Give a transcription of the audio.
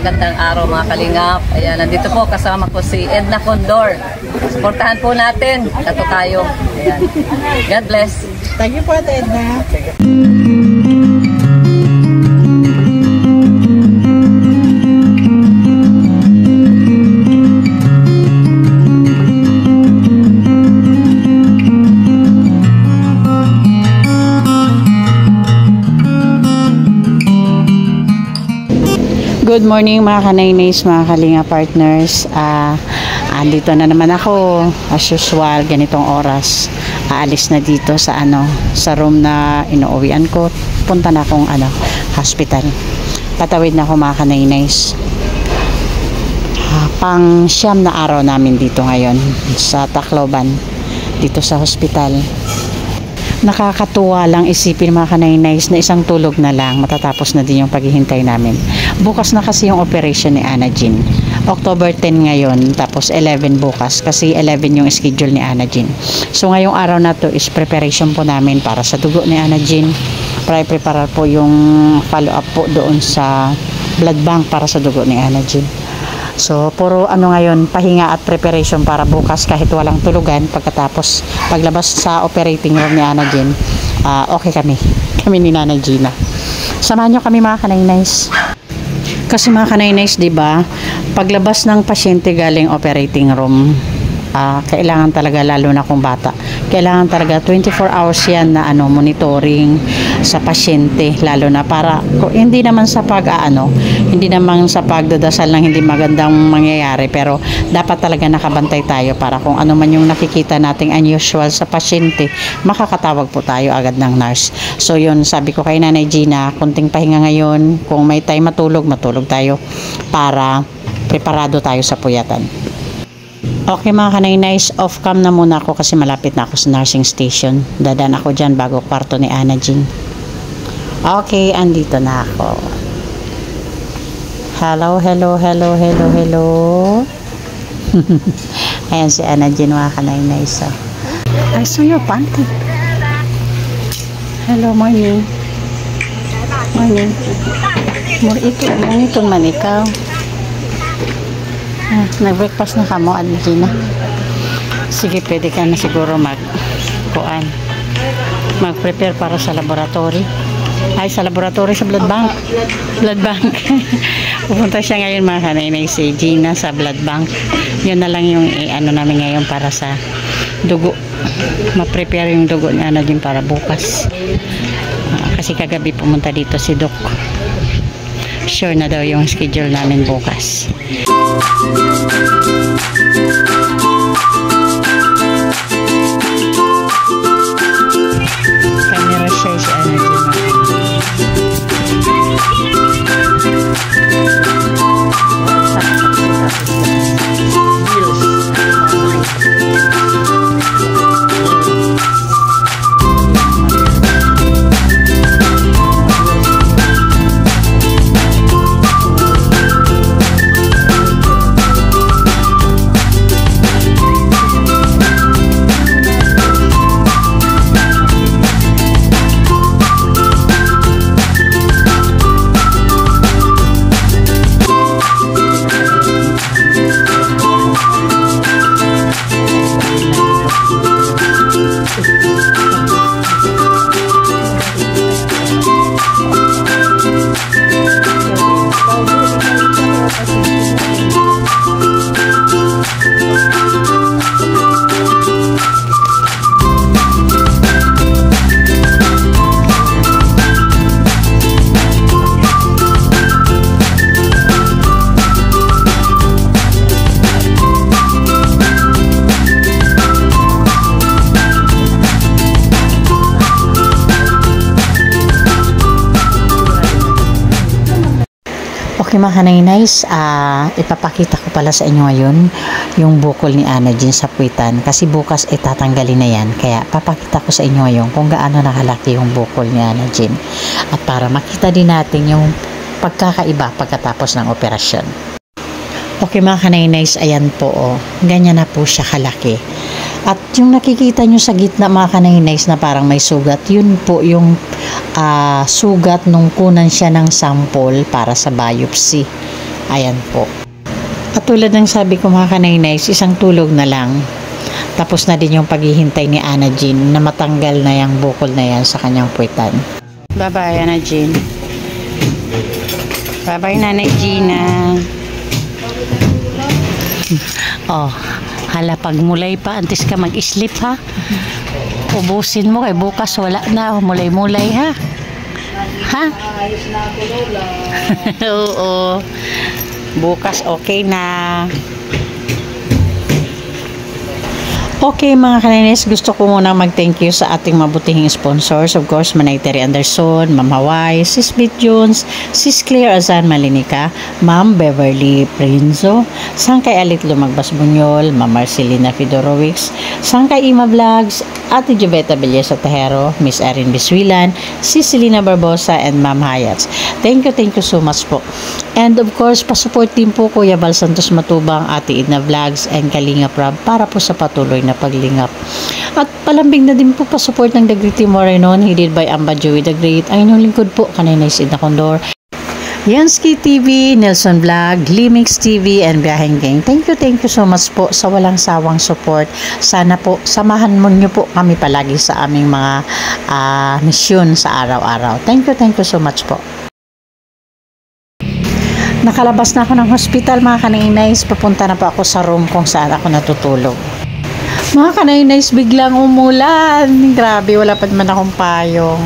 magandang araw mga kalingap. Ayan, nandito po kasama ko si Edna Condor. Suportahan po natin. Kato tayo. Ayan. God bless. Thank you po, Edna. Good morning mga kanaynays, mga kalinga partners. Andito na naman ako as usual, ganitong oras. Aalis na dito sa sa room na inuuwian ko. Punta na akong hospital. Patawid na ako mga kanaynays. Pang siyam na araw namin dito ngayon sa Tacloban, dito sa hospital. Nakakatuwa lang isipin mga kanaynays na isang tulog na lang matatapos na din yung paghihintay namin. Bukas na kasi yung operation ni Ana Jean. October 10 ngayon, tapos 11 bukas kasi 11 yung schedule ni Ana Jean. So ngayong araw na to is preparation po namin para sa dugo ni Ana Jean. Para i-prepare po yung follow up po doon sa blood bank para sa dugo ni Ana Jean. So, puro ngayon, pahinga at preparation para bukas kahit walang tulugan. Pagkatapos, paglabas sa operating room ni Ana Jean, okay kami. Kami ni Nana Gina. Samahan nyo kami mga kanaynays. Kasi mga kanaynays, diba, paglabas ng pasyente galing operating room, kailangan talaga, lalo na kung bata, kailangan talaga 24 hours yan na monitoring sa pasyente, lalo na para hindi naman sa hindi naman sa pagdadasal ng hindi magandang mangyayari, pero dapat talaga nakabantay tayo para kung ano man yung nakikita nating unusual sa pasyente, makakatawag po tayo agad ng nurse. So yun, sabi ko kay Nanay Gina, kunting pahinga ngayon, kung may time matulog tayo para preparado tayo sa puyatan. Okay mga kanaynays, off cam na muna ako kasi malapit na ako sa nursing station. Dadaan ako dyan bago kwarto ni Ana Jean. Okay, andito na ako. Hello. Ayan si Ana Jean mga kanaynays. I saw your panty. Hello, morning. Morning. Ito man ikaw. Nag-breakfast na kamo, Ana Gina. Sige, pwede ka na siguro mag-prepare para sa laboratory. Sa laboratory sa blood bank. Pupunta siya ngayon mga kanaynays, si Gina sa blood bank. Yun na lang yung namin ngayon para sa dugo. Ma-prepare yung dugo ni Ana Jean para bukas. Kasi kagabi pumunta dito si Doc. Sure na daw yung schedule namin bukas. Camera siya si Ana Jean. Okay mga kanaynays, ipapakita ko pala sa inyo ngayon yung bukol ni Ana Jean sa puwitan kasi bukas tatanggalin na yan, kaya papakita ko sa inyo ngayon kung gaano nakalaki yung bukol ni Ana Jean at para makita din natin yung pagkakaiba pagkatapos ng operasyon. Okay mga kanaynays, ayan po ganyan na po siya kalaki. At yung nakikita nyo sa gitna mga kanaynays na parang may sugat, yun po yung sugat nung kunan siya ng sample para sa biopsy. Ayan po. At tulad ng sabi ko mga kanaynays, isang tulog na lang. Tapos na din yung paghihintay ni Ana Jean na matanggal na yung bukol na yan sa kanyang puwitan. Bye-bye, Ana Jean. Bye-bye, Nanay Gina. Oh, hala, pag mulay pa, antes ka mag-sleep ha. Ubusin mo kay bukas wala na. Mulay-mulay ha. Ha? Oo. Bukas okay na. Okay mga kanaynays, gusto ko muna mag-thank you sa ating mabutihing sponsors. Of course, Manay Terry Anderson, Ma'am Hawaii, Sis Bit Jones, Sis Claire Azan Malinica, Ma'am Beverly Prinzo, Sangkay Alit Lumagbas Bunyol, Ma'am Marcelina Fedorowicz, Sangkay Ima Vlogs, Ate Joveta Belleza Tejero, Miss Erin Biswilan, Sis Selena Barbosa, and Ma'am Hayats. Thank you so much po. And of course, pasupport din po Kuya Bal Santos Matubang, Ate Edna Vlogs, and Kalinga Prab para po sa patuloy na paglingap. At palambing na din po pasupport ng The Great Team Moreno, headed by Amba Joey the Great. Ang inyong lingkod po, Kanaynays Edna Condor, Yansky TV, Nelson Vlog, Limix TV, and Biyaheng Gang. Thank you so much po sa walang sawang support. Sana po, samahan mo nyo po kami palagi sa aming mga misyon sa araw-araw. Thank you so much po. Nakalabas na ako ng hospital mga kanaynays. Papunta na po ako sa room kung saan ako natutulog. Mga kanaynays, biglang umulan. Grabe, wala pa naman akong payong.